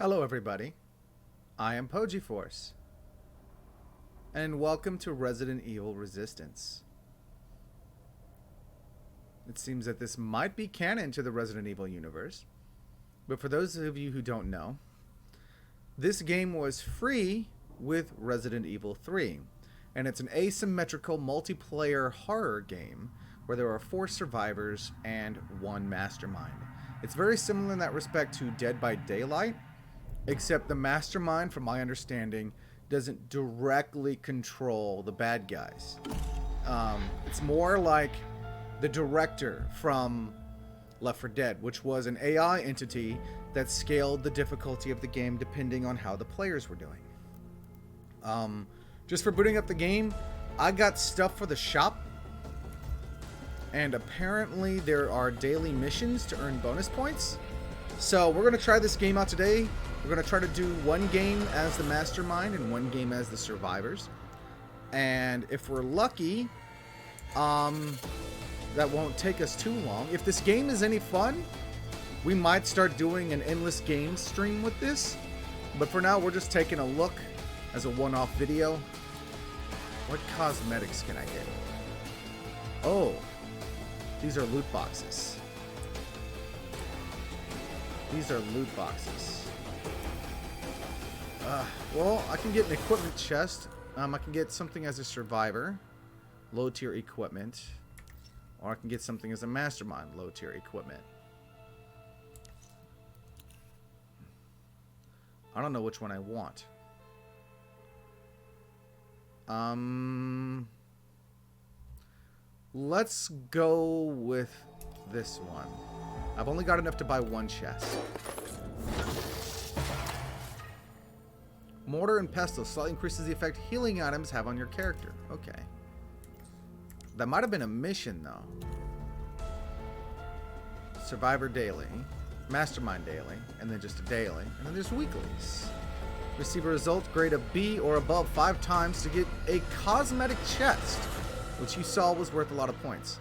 Hello, everybody. I am Pojiforce, and welcome to Resident Evil Resistance. It seems that this might be canon to the Resident Evil universe, but for those of you who don't know, this game was free with Resident Evil 3, and it's an asymmetrical multiplayer horror game where there are 4 survivors and 1 mastermind. It's very similar in that respect to Dead by Daylight, except the mastermind, from my understanding, doesn't directly control the bad guys. It's more like the director from Left 4 Dead, which was an AI entity that scaled the difficulty of the game depending on how the players were doing. Just for booting up the game, I got stuff for the shop, and apparently there are daily missions to earn bonus points. So we're going to try this game out today. We're going to try to do 1 game as the mastermind and 1 game as the survivors. And if we're lucky, that won't take us too long. If this game is any fun, we might start doing an endless game stream with this. But for now, we're just taking a look as a one-off video. What cosmetics can I get? Oh, these are loot boxes. These are loot boxes. Well, I can get an equipment chest. I can get something as a survivor, low tier equipment, or I can get something as a mastermind, low tier equipment. I don't know which one I want. Let's go with this one. I've only got enough to buy 1 chest. Mortar and Pestle slightly increases the effect healing items have on your character. Okay. That might have been a mission, though. Survivor Daily, Mastermind Daily, and then just a daily. And then there's weeklies. Receive a result grade of B or above 5 times to get a cosmetic chest, which you saw was worth a lot of points.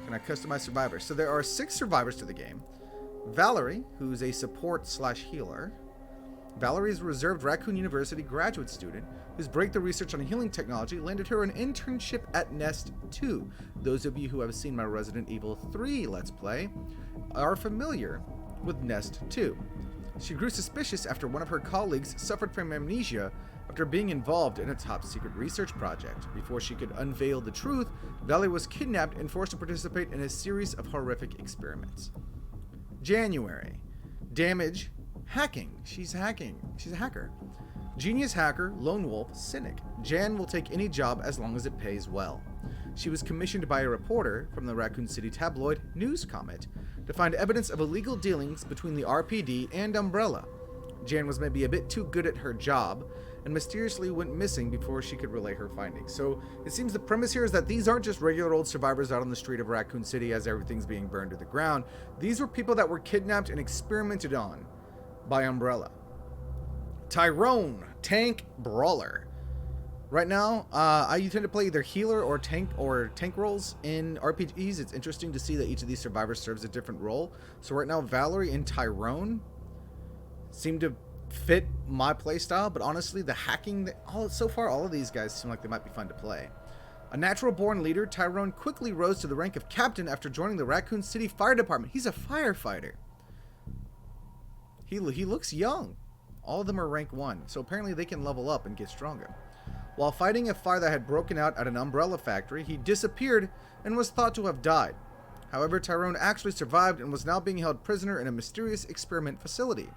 Can I customize survivors? So there are 6 survivors to the game. Valerie, who's a support/healer. Valerie is a reserved Raccoon University graduate student whose breakthrough research on healing technology landed her an internship at Nest 2. Those of you who have seen my Resident Evil 3 Let's Play are familiar with Nest 2. She grew suspicious after one of her colleagues suffered from amnesia after being involved in a top-secret research project. Before she could unveil the truth, Valerie was kidnapped and forced to participate in a series of horrific experiments. January. Damage. Hacking. She's hacking. She's a hacker. Genius hacker, lone wolf, cynic. Jan will take any job as long as it pays well. She was commissioned by a reporter from the Raccoon City tabloid News Comet to find evidence of illegal dealings between the RPD and Umbrella. Jan was maybe a bit too good at her job and mysteriously went missing before she could relay her findings. So it seems the premise here is that these aren't just regular old survivors out on the street of Raccoon City as everything's being burned to the ground. These were people that were kidnapped and experimented on by Umbrella. Tyrone, tank brawler. Right now, I tend to play either healer or tank roles in RPGs. It's interesting to see that each of these survivors serves a different role. So right now, Valerie and Tyrone seem to fit my playstyle, but honestly, the hacking, so far, all of these guys seem like they might be fun to play. A natural-born leader, Tyrone quickly rose to the rank of captain after joining the Raccoon City Fire Department. He's a firefighter. He looks young. All of them are rank 1, so apparently they can level up and get stronger. While fighting a fire that had broken out at an Umbrella factory, he disappeared and was thought to have died. However, Tyrone actually survived and was now being held prisoner in a mysterious experiment facility.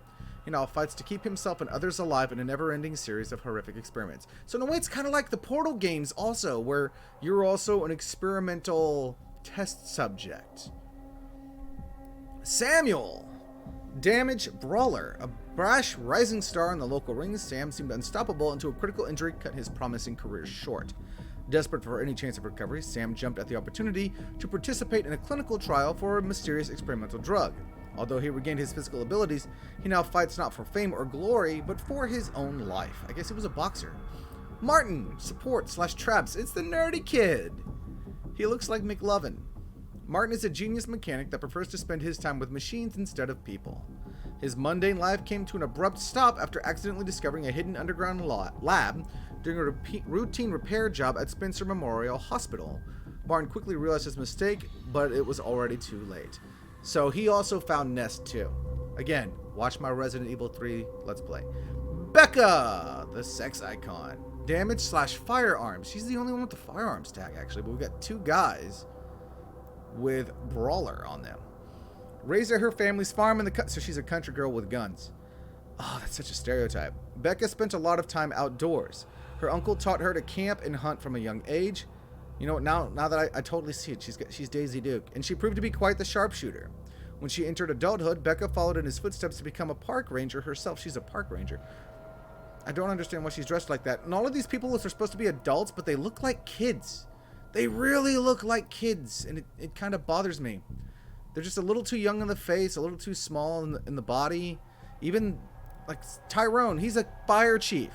He now fights to keep himself and others alive in a never-ending series of horrific experiments. So in a way, it's kind of like the Portal games also, where you're also an experimental test subject. Samuel! Damage brawler. A brash rising star in the local rings, Sam seemed unstoppable until a critical injury cut his promising career short. Desperate for any chance of recovery, Sam jumped at the opportunity to participate in a clinical trial for a mysterious experimental drug. Although he regained his physical abilities, he now fights not for fame or glory, but for his own life. I guess he was a boxer. Martin, support/traps. It's the nerdy kid. He looks like McLovin. Martin is a genius mechanic that prefers to spend his time with machines instead of people. His mundane life came to an abrupt stop after accidentally discovering a hidden underground lab during a routine repair job at Spencer Memorial Hospital. Martin quickly realized his mistake, but it was already too late. So he also found Nest too. Again, watch my Resident Evil 3 Let's Play. Becca, the sex icon. Damage / firearms. She's the only one with the firearms tag, actually, but we've got 2 guys with Brawler on them. Raised at her family's farm in the so she's a country girl with guns. Oh, that's such a stereotype. Becca spent a lot of time outdoors. Her uncle taught her to camp and hunt from a young age. You know, now that I totally see it, she's Daisy Duke, and she proved to be quite the sharpshooter. When she entered adulthood, Becca followed in his footsteps to become a park ranger herself. She's a park ranger. I don't understand why she's dressed like that. And all of these people are supposed to be adults, but they look like kids. They really look like kids, and it kind of bothers me. They're just a little too young in the face, a little too small in the body. Even, like, Tyrone, he's a fire chief.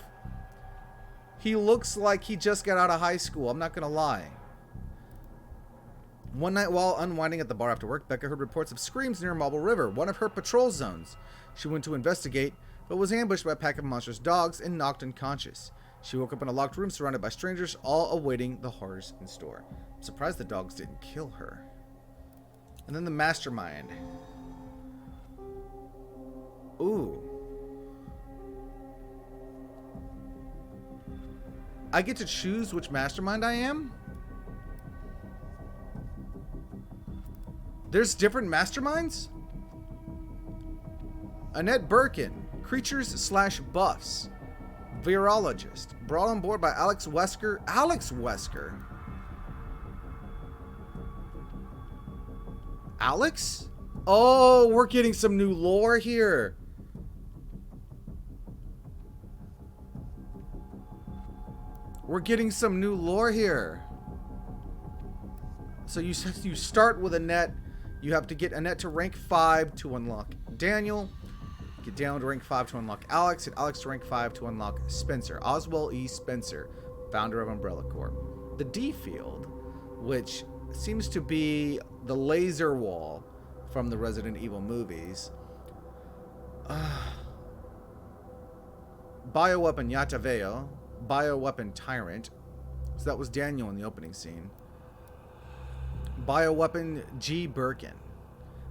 He looks like he just got out of high school, I'm not going to lie. One night while unwinding at the bar after work, Becca heard reports of screams near Marble River, one of her patrol zones. She went to investigate, but was ambushed by a pack of monstrous dogs and knocked unconscious. She woke up in a locked room surrounded by strangers, all awaiting the horrors in store. I'm surprised the dogs didn't kill her. And then the mastermind. Ooh. I get to choose which mastermind I am? There's different masterminds? Annette Birkin, creatures / buffs. Virologist, brought on board by Alex Wesker. Alex Wesker? Alex? Oh, we're getting some new lore here. We're getting some new lore here. So you start with Annette. You have to get Annette to rank 5 to unlock Daniel. Get down to rank 5 to unlock Alex, and Alex to rank 5 to unlock Spencer. Oswald E. Spencer, founder of Umbrella Corp. The D field, which seems to be the laser wall from the Resident Evil movies. Bioweapon Yataveo, Bioweapon Tyrant. So that was Daniel in the opening scene. Bioweapon G. Birkin.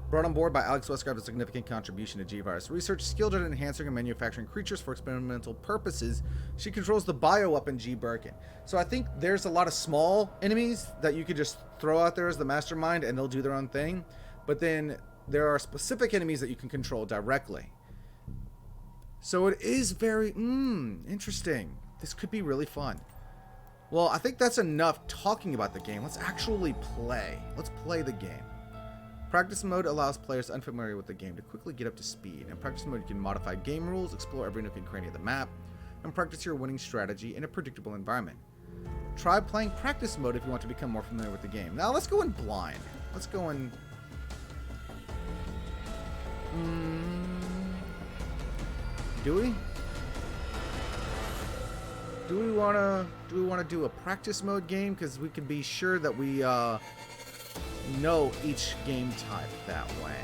Brought on board by Alex Wesker, a significant contribution to G-Virus research, skilled at enhancing and manufacturing creatures for experimental purposes. She controls the bioweapon G. Birkin. So I think there's a lot of small enemies that you could just throw out there as the mastermind and they'll do their own thing. But then there are specific enemies that you can control directly. So it is very, interesting. This could be really fun. Well, I think that's enough talking about the game. Let's actually play. Let's play the game. Practice mode allows players unfamiliar with the game to quickly get up to speed. In practice mode, you can modify game rules, explore every nook and cranny of the map, and practice your winning strategy in a predictable environment. Try playing practice mode if you want to become more familiar with the game. Now, let's go in blind. Let's go in... Do we? Do we want to do a practice mode game? Because we can be sure that we know each game type that way.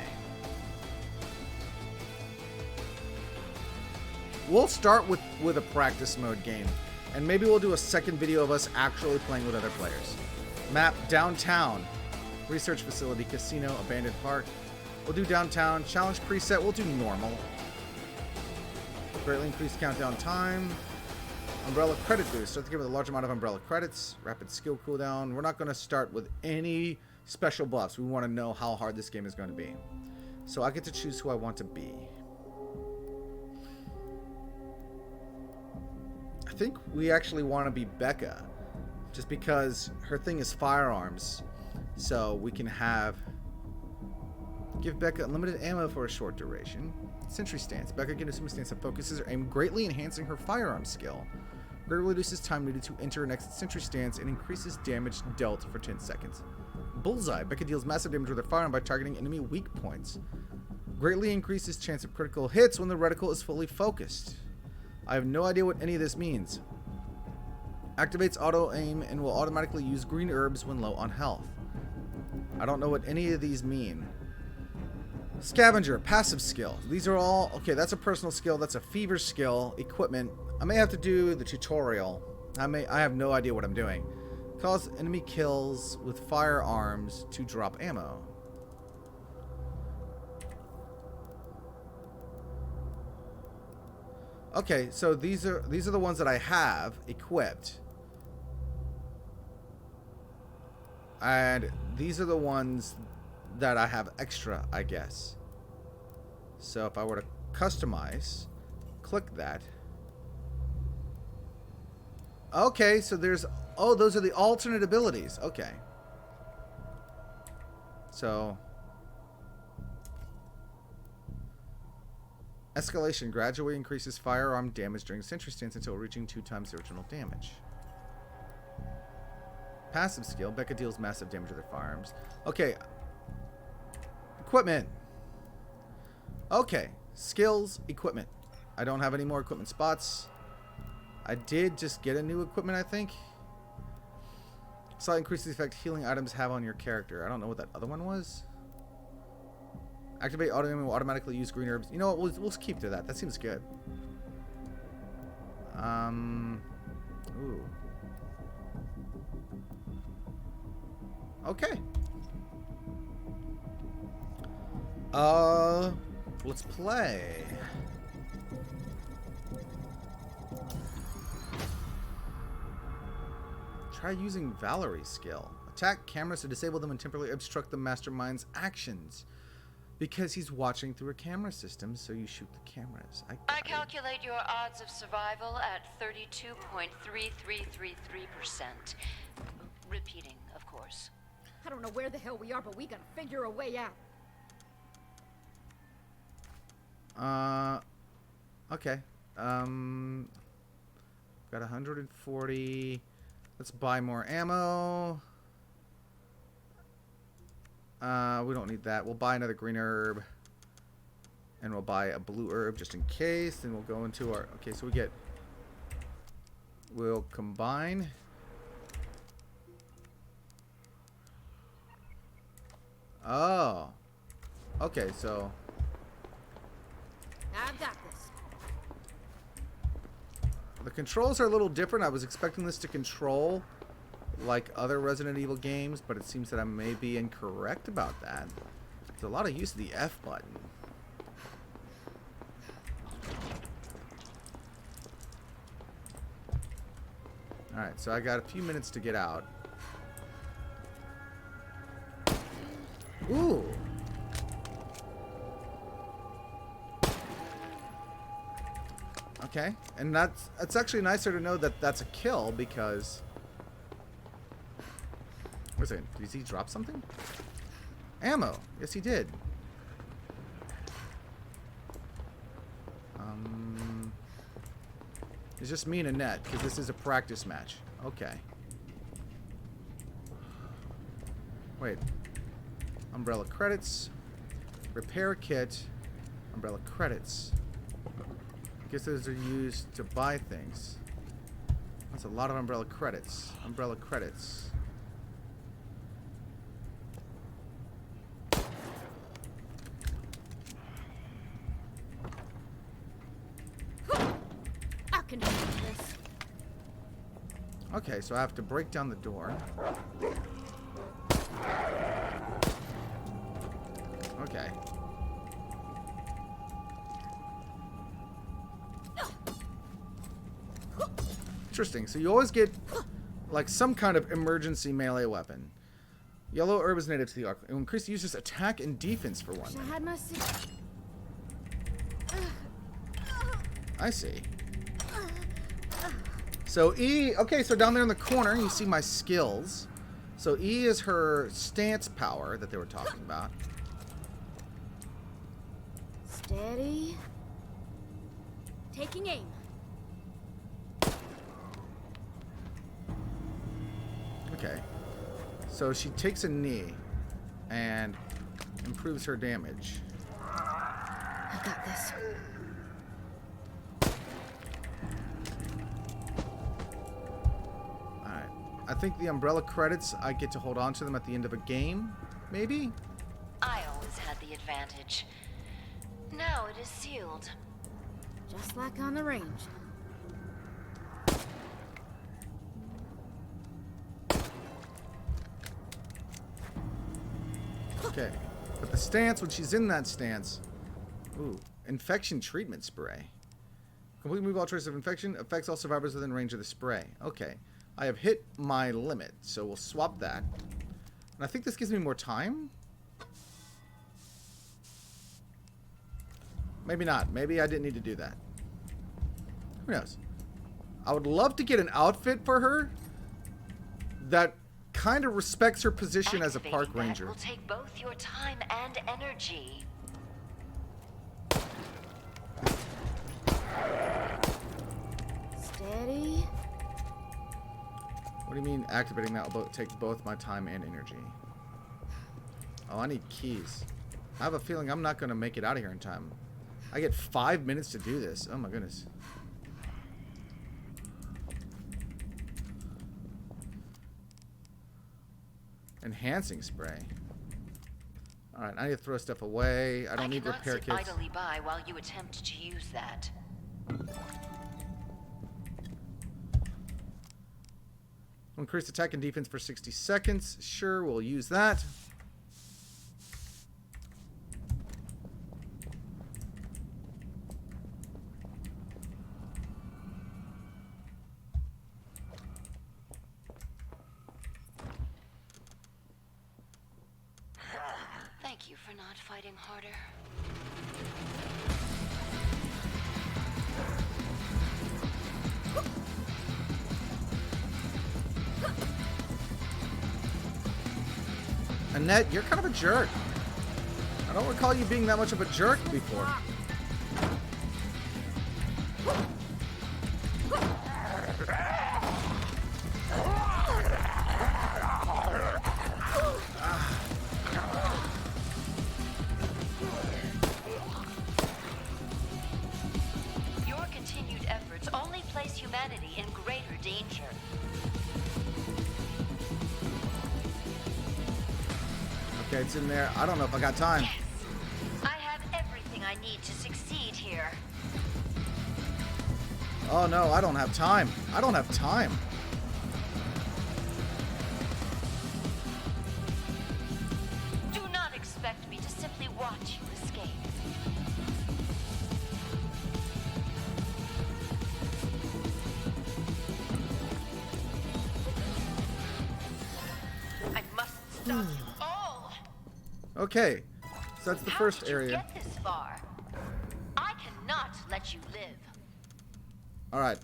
We'll start with a practice mode game, and maybe we'll do a second video of us actually playing with other players. Map downtown, research facility, casino, abandoned park. We'll do downtown. Challenge preset, we'll do normal. Greatly increased countdown time. Umbrella credit boost. Start the game with a large amount of umbrella credits. Rapid skill cooldown. We're not going to start with any special buffs. We want to know how hard this game is going to be. So I get to choose who I want to be. I think we actually want to be Becca. Just because her thing is firearms. So we can give Becca unlimited ammo for a short duration. Sentry stance. Becca can assume a stance that focuses her aim, greatly enhancing her firearm skill. Greatly reduces time needed to enter an exit sentry stance and increases damage dealt for 10 seconds. Bullseye. Becca deals massive damage with her firearm by targeting enemy weak points. Greatly increases chance of critical hits when the reticle is fully focused. I have no idea what any of this means. Activates auto aim and will automatically use green herbs when low on health. I don't know what any of these mean. Scavenger, passive skill. These are all... Okay, that's a personal skill. That's a fever skill. Equipment. I may have to do the tutorial. I have no idea what I'm doing. Cause enemy kills with firearms to drop ammo. Okay, so these are the ones that I have equipped. And these are the ones that I have extra, I guess. So if I were to customize, click that. Okay, so there's... Oh, those are the alternate abilities. Okay. So... Escalation gradually increases firearm damage during sentry stance until reaching 2 times the original damage. Passive skill. Becca deals massive damage with her firearms. Okay. Equipment. Okay. Skills. Equipment. I don't have any more equipment spots. I did just get a new equipment, I think. Slight increase the effect healing items have on your character. I don't know what that other one was. Activate auto aim will automatically use green herbs. You know what? We'll keep to that. That seems good. Ooh. Okay. Let's play. Try using Valerie's skill. Attack cameras to disable them and temporarily obstruct the mastermind's actions. Because he's watching through a camera system, so you shoot the cameras. I calculate your odds of survival at 32.3333%. Repeating, of course. I don't know where the hell we are, but we gotta figure a way out. Okay. Got 140. Let's buy more ammo. We don't need that. We'll buy another green herb. And we'll buy a blue herb just in case. Then we'll go into our... Okay, so we'll combine. Oh. Okay, so... I've got this. The controls are a little different. I was expecting this to control like other Resident Evil games, but it seems that I may be incorrect about that. There's a lot of use of the F button. Alright, so I got a few minutes to get out. Ooh! Okay, and it's actually nicer to know that that's a kill because... Wait a second, did he drop something? Ammo! Yes, he did. It's just me and Annette, because this is a practice match. Okay. Wait. Umbrella credits. Repair kit. Umbrella credits. I guess those are used to buy things. That's a lot of umbrella credits. Umbrella credits. I can handle this. Okay, so I have to break down the door. Okay. Interesting. So you always get like some kind of emergency melee weapon. Yellow herb is native to the arc. It will increase the user's attack and defense for 1 I minute. had my seat. I see. So E, okay, so down there in the corner you see my skills. So E is her stance power that they were talking about. Steady. Taking aim. Okay. So she takes a knee and improves her damage. I got this. Alright. I think the umbrella credits, I get to hold on to them at the end of a game, maybe? I always had the the advantage. Now it is sealed. Just like on the range. Okay. But the stance, when she's in that stance... Ooh. Infection treatment spray. Complete remove all traces of infection. Affects all survivors within range of the spray. Okay. I have hit my limit, so we'll swap that. And I think this gives me more time? Maybe not. Maybe I didn't need to do that. Who knows? I would love to get an outfit for her that kind of respects her position as a park Activating that ranger. will take both your time and energy. Steady. What do you mean activating that will take both my time and energy? Oh, I need keys. I have a feeling I'm not going to make it out of here in time. I get 5 minutes to do this. Oh my goodness. Enhancing spray. Alright, I need to throw stuff away. I don't need repair cannot kits. sit idly by while you attempt to use that. Increase attack and defense for 60 seconds. Sure, we'll use that. Thank you for not fighting harder. Annette, you're kind of a jerk. I don't recall you being that much of a jerk before. Your continued efforts only place humanity in greater danger. Okay, it's in there. I don't know if I got time. Yes! I have everything I need to succeed here. Oh no, I don't have time. I don't have time. Do not expect me to simply watch you escape. I must stop you all. Okay, so that's the How first did you area. get this far? I cannot let you live. Alright.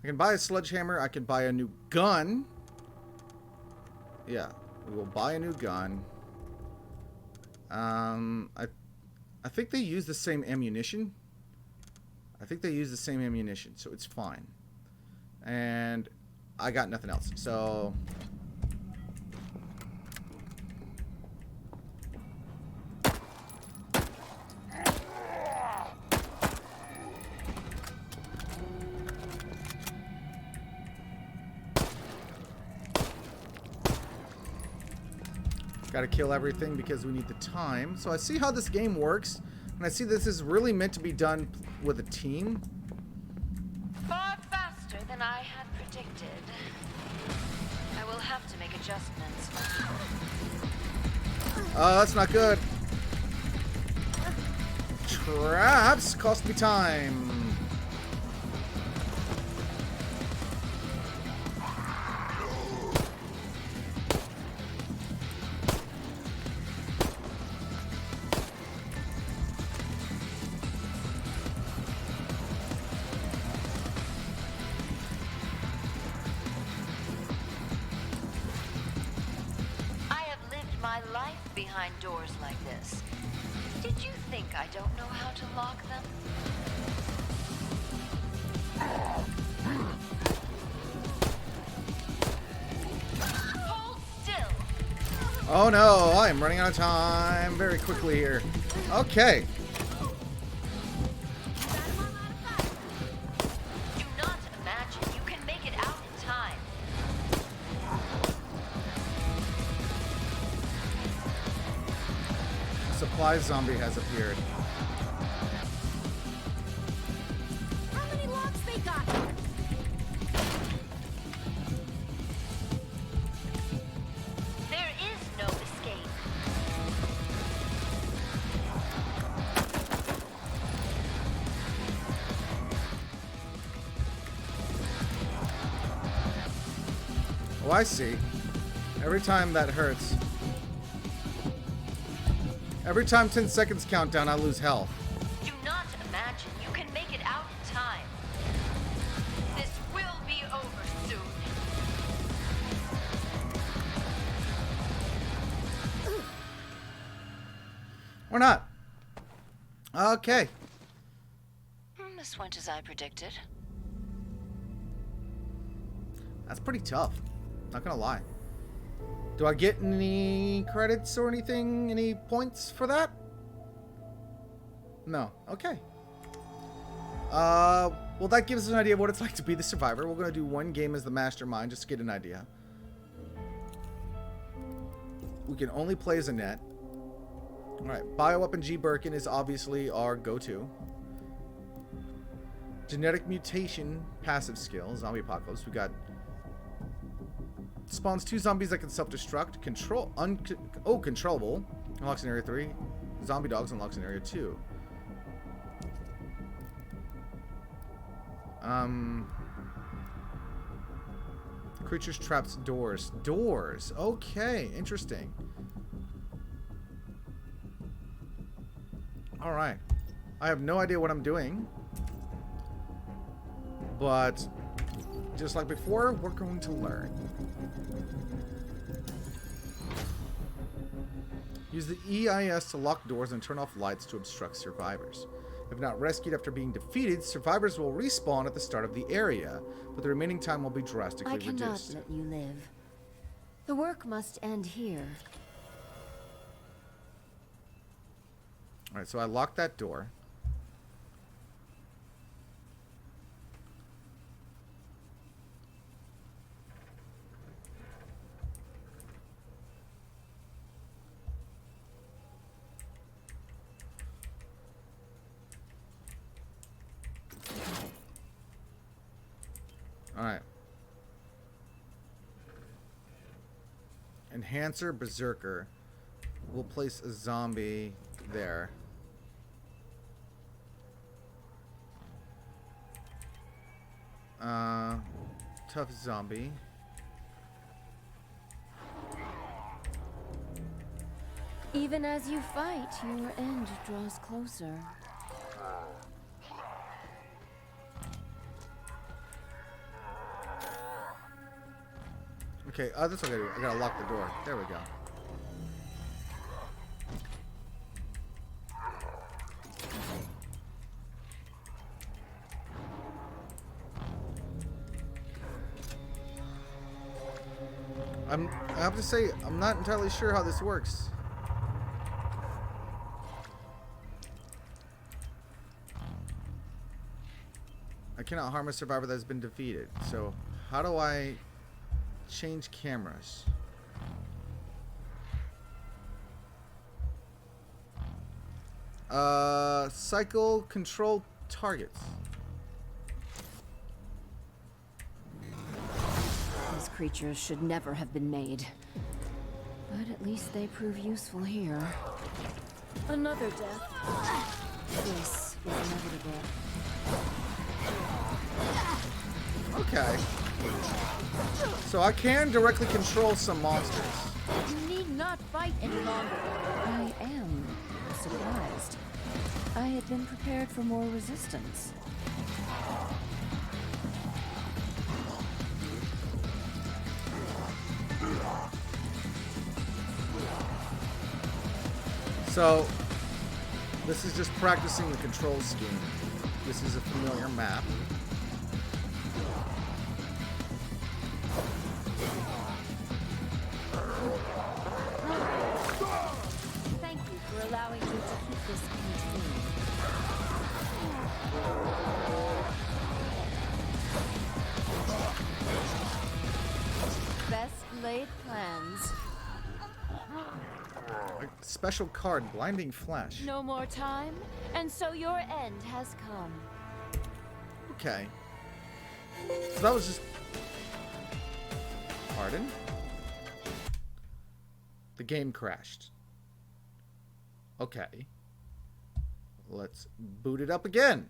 I can buy a sledgehammer. I can buy a new gun. Yeah, we will buy a new gun. I think they use the same ammunition. I think they use the same ammunition, so it's fine. And I got nothing else, so... Gotta kill everything because we need the time. So I see how this game works, and I see this is really meant to be done with a team. Far faster than I had predicted. I will have to make adjustments. Oh, that's not good. Traps cost me time. I have lived my life behind doors like this. Did you think I don't know how to lock them? Hold still. Oh no, I am running out of time very quickly here. Okay. Do not imagine you can make it out in time. supply zombie has appeared. How many logs they got? There is no escape. Oh, I see. Every time that hurts. Every time 10 seconds count down, I lose health. Do not imagine you can make it out in time. This will be over soon. Or not. Okay. This went as I predicted. That's pretty tough. Not gonna lie. Do I get any credits or anything? Any points for that? No. Okay. Well, that gives us an idea of what it's like to be the survivor. We're gonna do one game as the mastermind just to get an idea. We can only play as Annette. Alright, Bioweapon G. Birkin is obviously our go-to. Genetic mutation, passive skill, zombie apocalypse. We got spawns 2 zombies that can self-destruct. Controllable. Unlocks in area 3. Zombie dogs unlocks in area 2. Creatures, traps, doors. Doors. Okay, interesting. Alright. I have no idea what I'm doing. But just like before, we're going to learn. Use the EIS to lock doors and turn off lights to obstruct survivors. If not rescued after being defeated, survivors will respawn at the start of the area, but the remaining time will be drastically I cannot reduced. let you live. The work must end here. Alright, so I locked that door. Alright. Enhancer, Berserker. We'll place a zombie there. Tough zombie. Even as you fight, your end draws closer. Okay, that's what I gotta do. I gotta lock the door. There we go. I have to say, I'm not entirely sure how this works. I cannot harm a survivor that has been defeated. So, how do I change cameras? Cycle control targets. These creatures should never have been made. But at least they prove useful here. Another death. This was inevitable. Okay. So I can directly control some monsters. You need not fight any longer. I am surprised. I had been prepared for more resistance. So, this is just practicing the control scheme. This is a familiar map. Thank you for allowing me to keep this contained. Best laid plans. special card, Blinding Flash. No more time, and so your end has come. Okay. So that was just... Pardon? The game crashed. Okay. Let's boot it up again.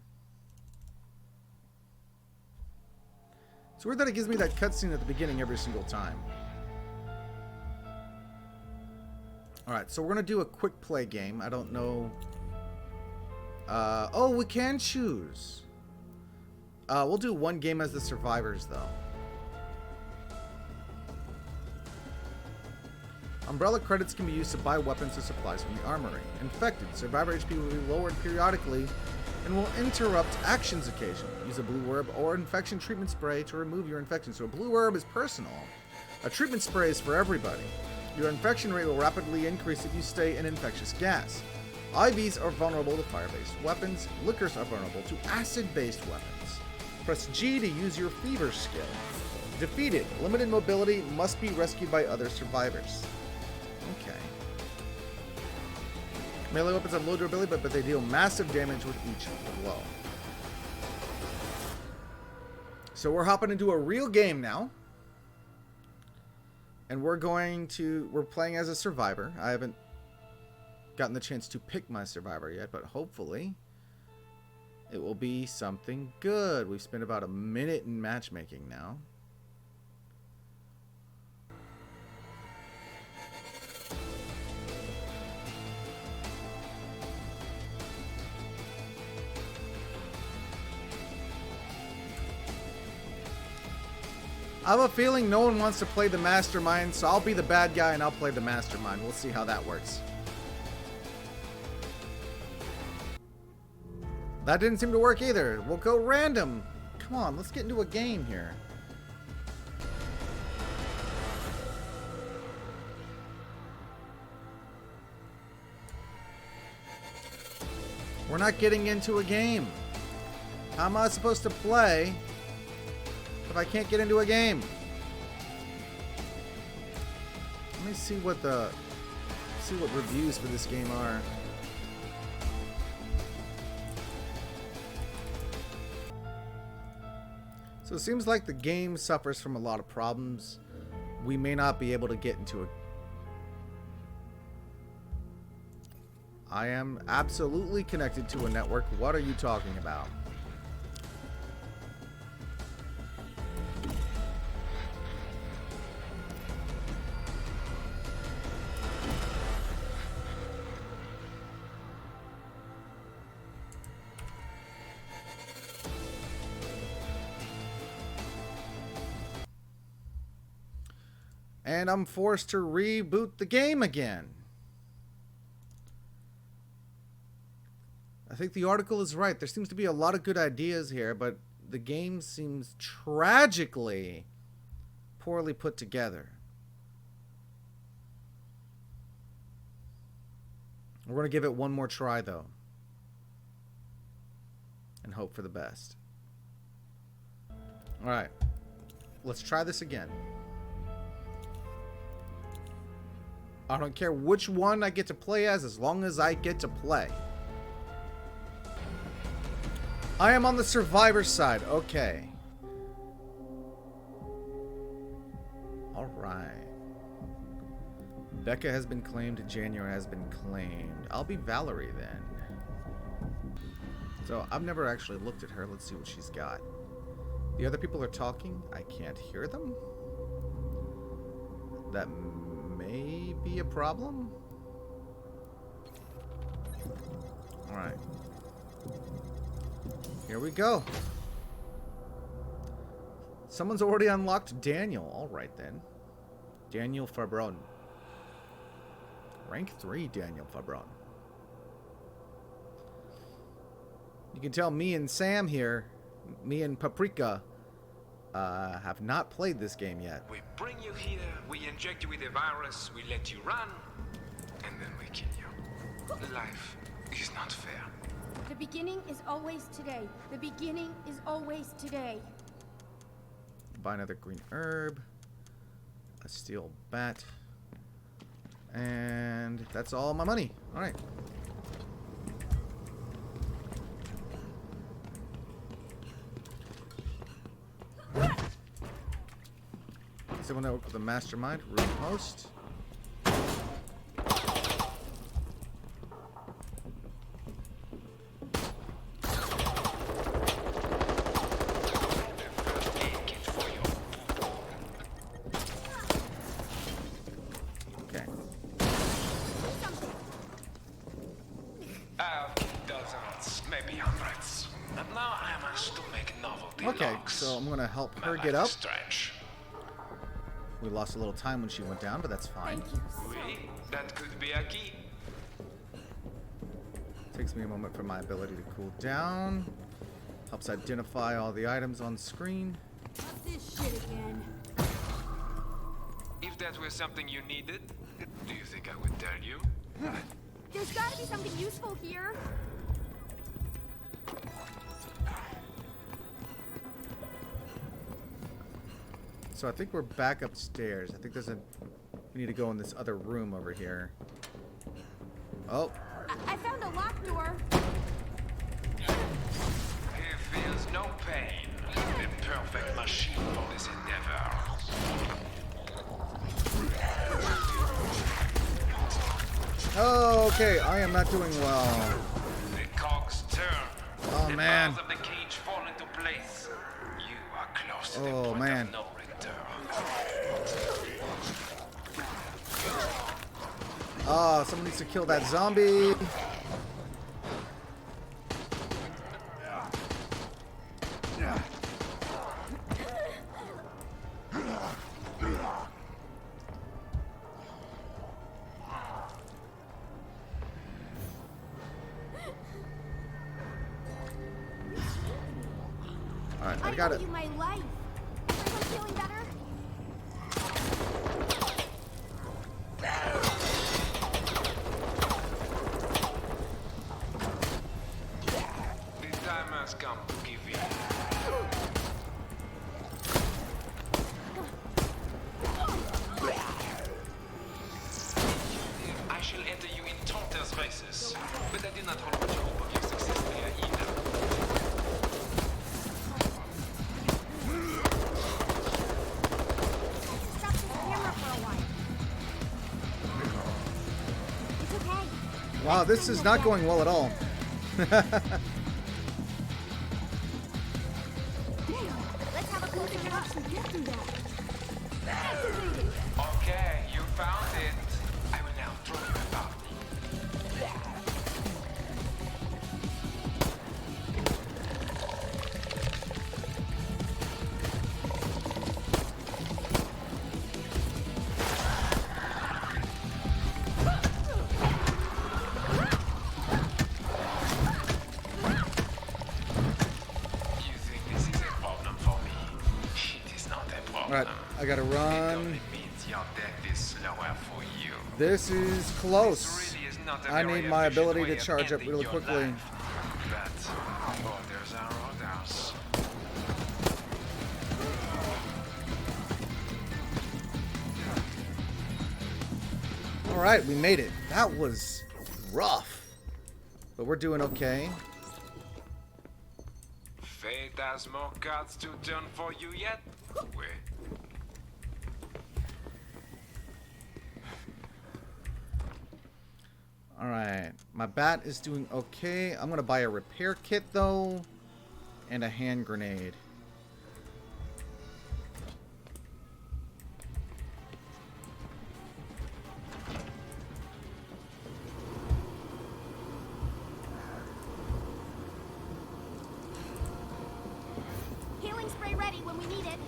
It's weird that it gives me that cutscene at the beginning every single time. Alright, so we're going to do a quick play game. I don't know... oh, we can choose. We'll do one game as the survivors, though. Umbrella credits can be used to buy weapons or supplies from the armory. Infected, survivor HP will be lowered periodically and will interrupt actions occasionally. Use a blue herb or infection treatment spray to remove your infection. So a blue herb is personal. A treatment spray is for everybody. Your infection rate will rapidly increase if you stay in infectious gas. IVs are vulnerable to fire-based weapons. Liquors are vulnerable to acid-based weapons. Press G to use your fever skill. Defeated. Limited mobility, must be rescued by other survivors. Okay. Melee weapons have low durability, but they deal massive damage with each blow. So we're hopping into a real game now. And we're playing as a survivor. I haven't gotten the chance to pick my survivor yet, but hopefully it will be something good. We've spent about a minute in matchmaking now. I have a feeling no one wants to play the mastermind, so I'll be the bad guy and I'll play the mastermind. We'll see how that works. That didn't seem to work either. We'll go random. Come on, let's get into a game here. We're not getting into a game. How am I supposed to play if I can't get into a game? Let me see what reviews for this game are. So it seems like the game suffers from a lot of problems. We may not be able to get into it. I am absolutely connected to a network. What are you talking about? And I'm forced to reboot the game again. I think the article is right. There seems to be a lot of good ideas here, but the game seems tragically poorly put together. We're going to give it one more try, though, and hope for the best. All right, let's try this again. I don't care which one I get to play as long as I get to play. I am on the survivor side. Okay. Alright. Becca has been claimed. January has been claimed. I'll be Valerie then. So I've never actually looked at her. Let's see what she's got. The other people are talking. I can't hear them. That may be a problem. Alright. Here we go. Someone's already unlocked Daniel. Alright then. Daniel Fabron. Rank 3 Daniel Fabron. You can tell me and Sam here, me and Paprika, have not played this game yet. We bring you here, we inject you with the virus, we let you run, and then we kill you. Life is not fair. The beginning is always today. The beginning is always today. Buy another green herb. A steel bat. And that's all my money. All right. Someone that worked with the mastermind, room host. Okay. Dozens, maybe hundreds. And now I must to make novelty Okay, logs. so I'm gonna help her My get life up. is strange. We lost a little time when she went down, but that's fine. Thank you so Oui, that could be a key. Takes me a moment for my ability to cool down. Helps identify all the items on screen. Not this shit again. If that was something you needed, do you think I would tell you? There's gotta be something useful here. So I think we're back upstairs. I think there's a... We need to go in this other room over here. Oh, I found a locked door. He feels no pain. The perfect machine for this endeavor. oh, okay. I am not doing well. The cogs turn. Oh, the man. bars of the cage fall into place. You are close to the Oh, point man. of no return. Oh, someone needs to kill that zombie. All right, I got owe it. you my life. Everyone feeling better? The time has come to give in. I shall enter you in Taunter's races, but I do not hold much hope of your success there either. Stop this camera for a while. It's okay. Wow, this is not going well at all. Let's have a closer look. Okay, you found it. I will now throw you a party. You think this is a problem for me? It is not a problem. All right, I gotta It run. only means your death is slower for you. This is close. This really is not a I very need my efficient ability to way of charge up ending really your quickly. life. But orders are orders. All right, we made it. That was rough, but we're doing okay. Fate has more cards to turn for you yet? Wait. All right, my bat is doing okay. I'm gonna buy a repair kit though, and a hand grenade. Healing spray ready when we need it.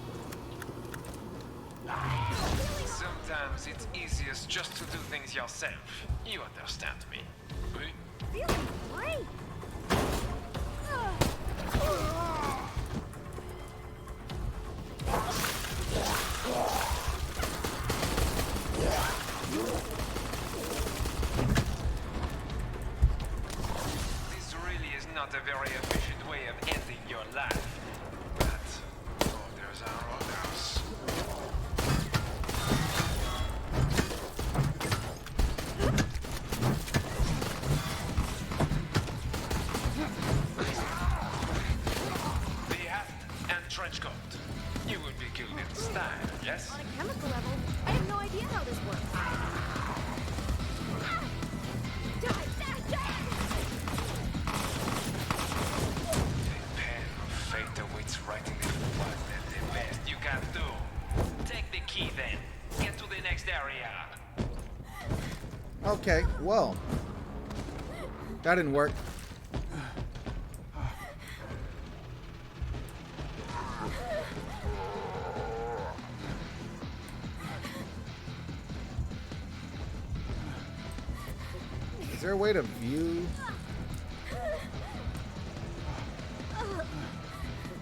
Sometimes it's easiest just to do things yourself. You understand me. Oui? Feeling great. This really is not a very efficient way of ending your life. But orders are orders. trench coat. You will be killed in style, yes? On a chemical level, I have no idea how this works. The pen of fate awaits right in the what the best you can do. Take the key then. Get to the next area. Okay, well. That didn't work. Is there a way to view?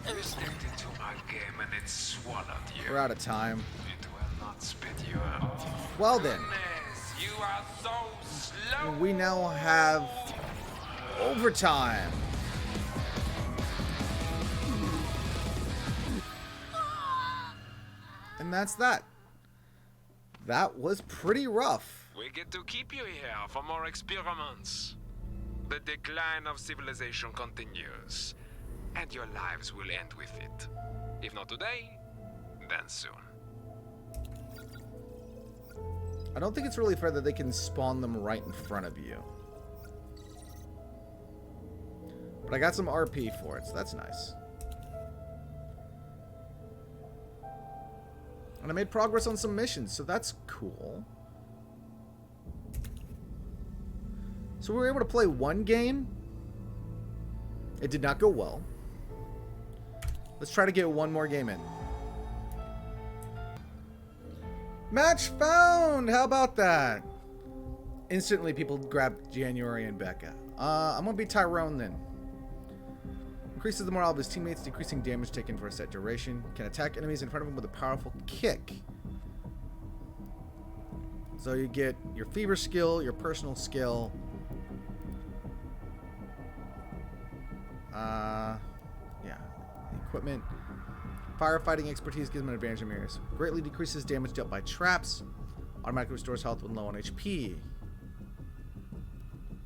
You stepped into my game and it swallowed you. We're out of time. It will not spit you out. Well then, Goodness, you are so slow. we now have overtime. And that's that. That was pretty rough. We get to keep you here for more experiments. The decline of civilization continues, and your lives will end with it. If not today, then soon. I don't think it's really fair that they can spawn them right in front of you. But I got some RP for it, so that's nice. And I made progress on some missions, so that's cool. So we were able to play one game. It did not go well. Let's try to get one more game in. Match found! How about that? Instantly people grab January and Becca. I'm gonna be Tyrone then. Increases the morale of his teammates, decreasing damage taken for a set duration. Can attack enemies in front of him with a powerful kick. So you get your fever skill, your personal skill. Yeah. Equipment. Firefighting expertise gives him an advantage in mirrors. Greatly decreases damage dealt by traps. Automatically restores health when low on HP.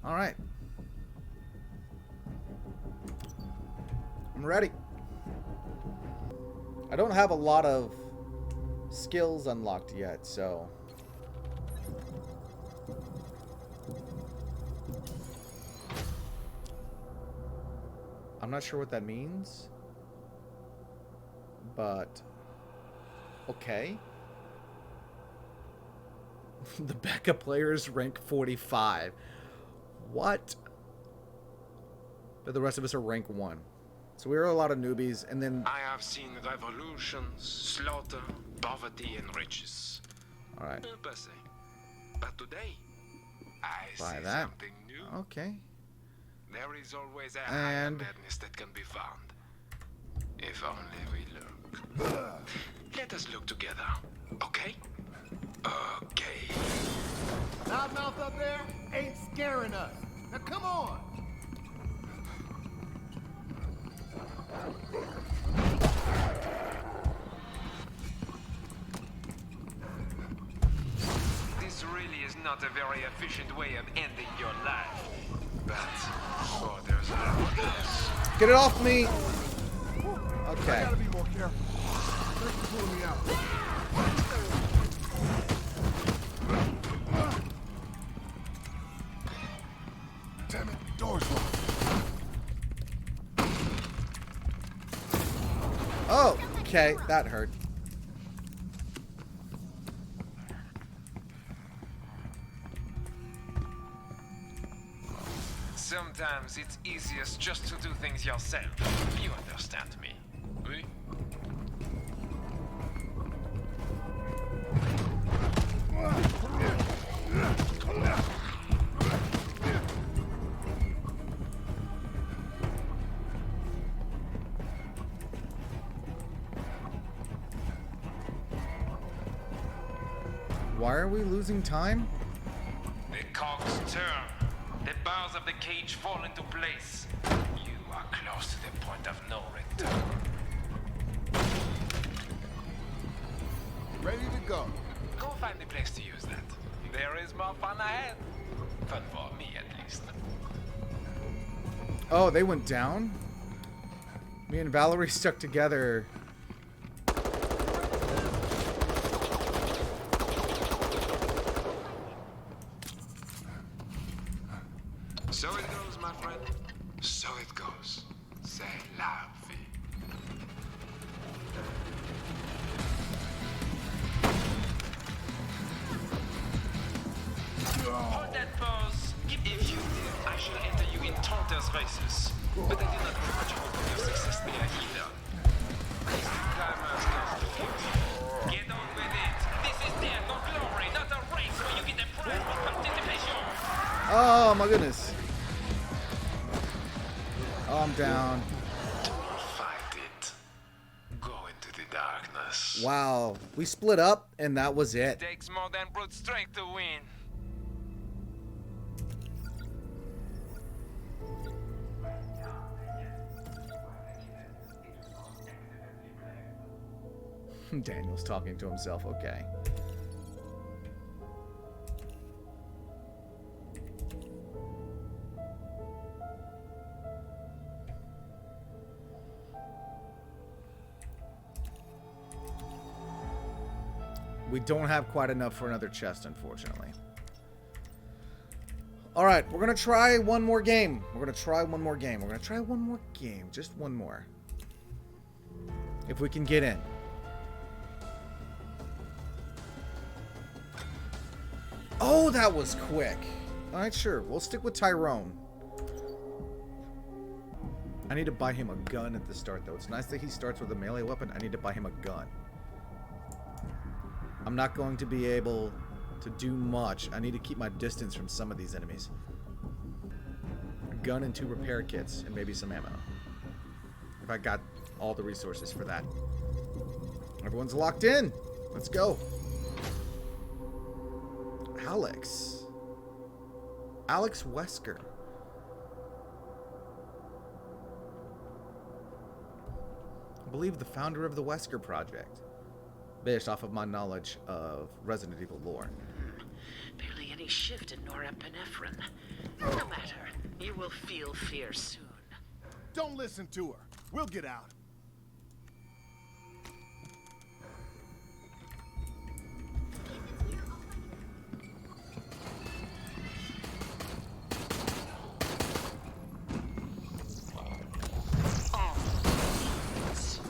Alright. I'm ready. I don't have a lot of skills unlocked yet, so... I'm not sure what that means. But... okay. The backup players rank 45. What? But the rest of us are rank 1. So we are a lot of newbies, and then... I have seen revolutions, slaughter, poverty, and riches. Alright. But today, I Buy see that. something new. Okay. There is always a And- higher madness that can be found. If only we look. Let us look together, okay? Okay. Loudmouth up there ain't scaring us. Now come on. This really is not a very efficient way of ending your life. But, oh, there's a this. Get it off me! I Okay. gotta be more careful. Thanks for pulling me out. Damn it, door's locked. Oh! Okay, that hurt. Sometimes it's easiest just to do things yourself. You understand me, oui? Why are we losing time? The cogs turn. The bars of the cage fall into place. You are close to the point of no return. Ready to go. Go find a place to use that. There is more fun ahead. Fun for me, at least. Oh, they went down? Me and Valerie stuck together. So it goes, my friend. So it goes. C'est la vie. Hold that pose. If you did, I shall enter you in Taunter's races. But I do not have much hope of your success there either. These climbers don't do it. Get on with it. This is their glory, not a race where you get a prize for participation. Oh my goodness. Oh, I'm down. Do not fight it. Go into the darkness. Wow. We split up and that was it. Takes more than brute strength to win. Daniel's talking to himself. Okay. We don't have quite enough for another chest, unfortunately. Alright, we're going to try one more game. We're going to try one more game. We're going to try one more game. Just one more. If we can get in. Oh, that was quick. Alright, sure. We'll stick with Tyrone. I need to buy him a gun at the start, though. It's nice that he starts with a melee weapon. I need to buy him a gun. I'm not going to be able to do much. I need to keep my distance from some of these enemies. A gun and 2 repair kits and maybe some ammo. If I got all the resources for that. Everyone's locked in. Let's go. Alex. Alex Wesker. I believe the founder of the Wesker Project. Based off of my knowledge of Resident Evil lore. Barely any shift in norepinephrine. No matter. You will feel fear soon. Don't listen to her. We'll get out. Oh.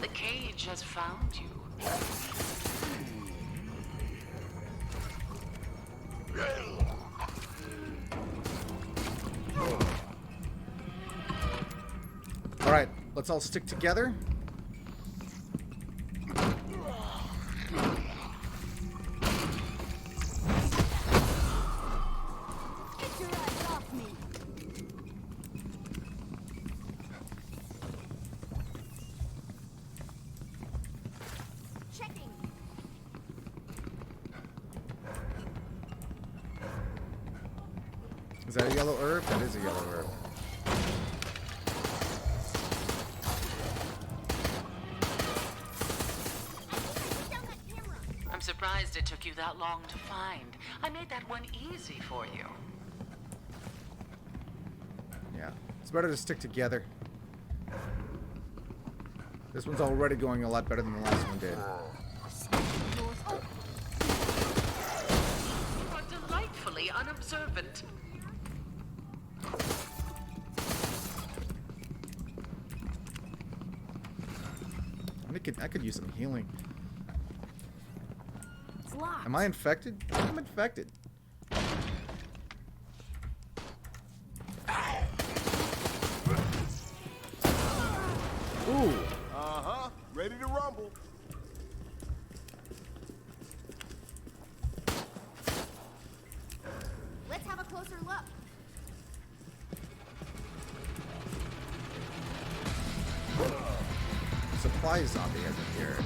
The cage has found you. Alright, let's all stick together. Get your eyes off me. Checking. Is that a yellow herb? That is a yellow herb. I'm surprised it took you that long to find. I made that one easy for you. Yeah, it's better to stick together. This one's already going a lot better than the last one did. You are delightfully unobservant. I could use some healing. It's locked. Am I infected? I'm infected. Ooh. Uh-huh. Ready to rumble. Let's have a closer look. Supply zombie has appeared.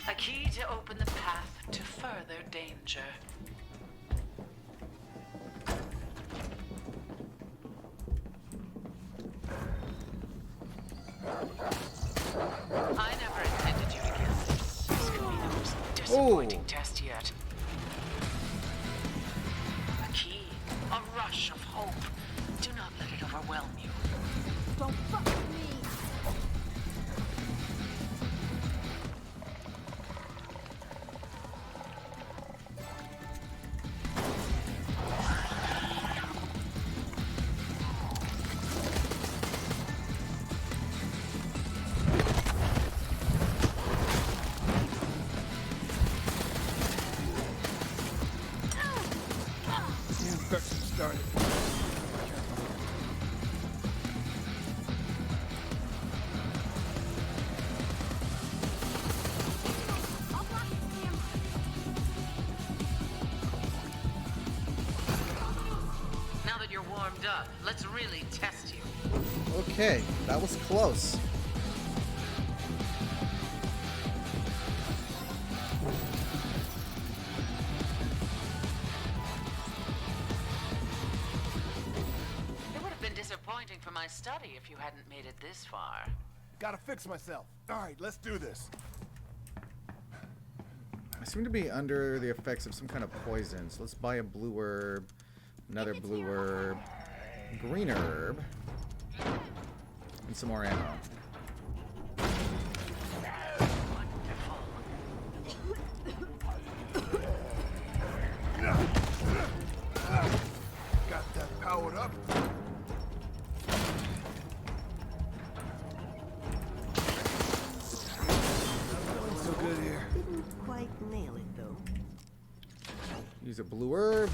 A key to open the path to further danger. yet. A key, a rush of hope. Do not let it overwhelm you. Don't fuck with me! The infection started. I'll block his camera. Now that you're warmed up, let's really test you. Okay, that was close. It would have been disappointing for my study if you hadn't made it this far. Gotta fix myself. All right, let's do this. I seem to be under the effects of some kind of poison. So let's buy a blue herb, another blue herb, green herb, and some more ammo. Wonderful. Got that powered up. Not feeling so good here. Didn't quite nail it, though. Use a blue herb.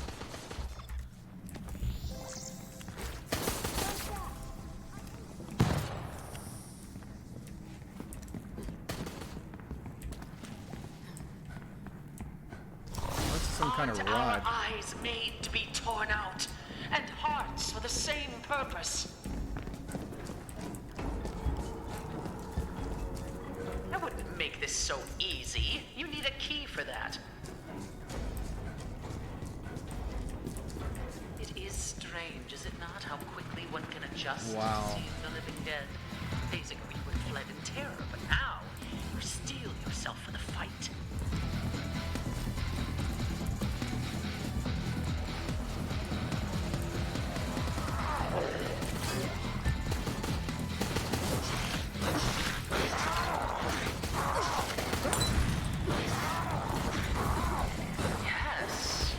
What's some kind of Aren't rod? our eyes made to be torn out, and hearts for the same purpose? I wouldn't make this so easy. You need a key for that. It is strange, is it not, how quickly one can adjust Wow. to seeing the living dead? Days ago you would have fled in terror, but now you steel yourself for the fight.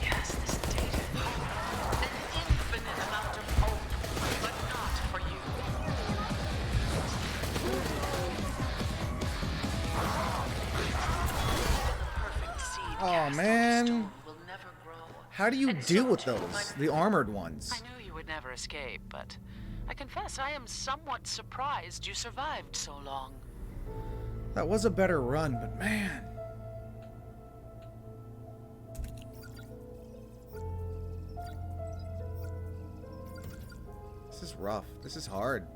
Yes, this data. An infinite amount of hope, but not for you. The perfect seed Oh, cast on man. stone will never grow. How do you And deal so with too those? might- The armored ones. I knew you would never escape, but I confess I am somewhat surprised you survived so long. That was a better run, but man. This is rough. This is hard.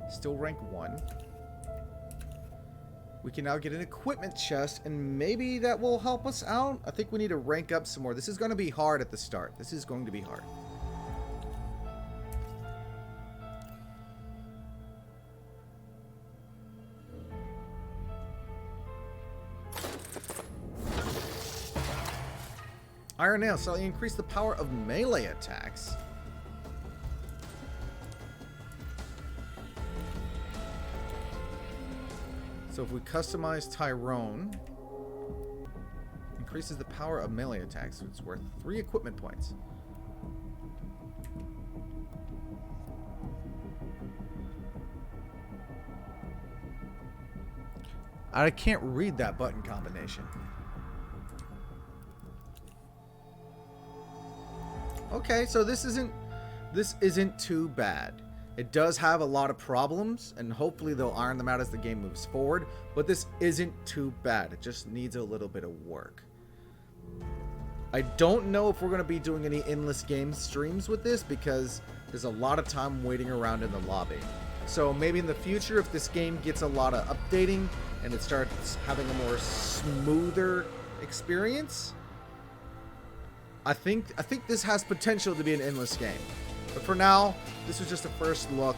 Still rank 1. We can now get an equipment chest, and maybe that will help us out. I think we need to rank up some more. This is going to be hard at the start. This is going to be hard. Iron Nail slightly increase the power of melee attacks. So if we customize Tyrone, increases the power of melee attacks, so it's worth 3 equipment points. I can't read that button combination. Okay, so this isn't too bad. It does have a lot of problems, and hopefully they'll iron them out as the game moves forward, but this isn't too bad. It just needs a little bit of work. I don't know if we're going to be doing any endless game streams with this because there's a lot of time waiting around in the lobby. So maybe in the future, if this game gets a lot of updating and it starts having a more smoother experience, I think this has potential to be an endless game. But for now, this was just a first look.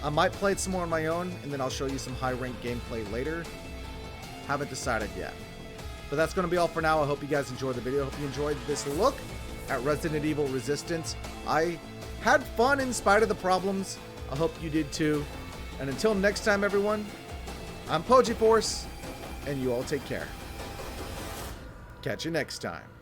I might play it some more on my own, and then I'll show you some high-ranked gameplay later. Haven't decided yet. But that's going to be all for now. I hope you guys enjoyed the video. I hope you enjoyed this look at Resident Evil Resistance. I had fun in spite of the problems. I hope you did too. And until next time, everyone, I'm PojiForce, and you all take care. Catch you next time.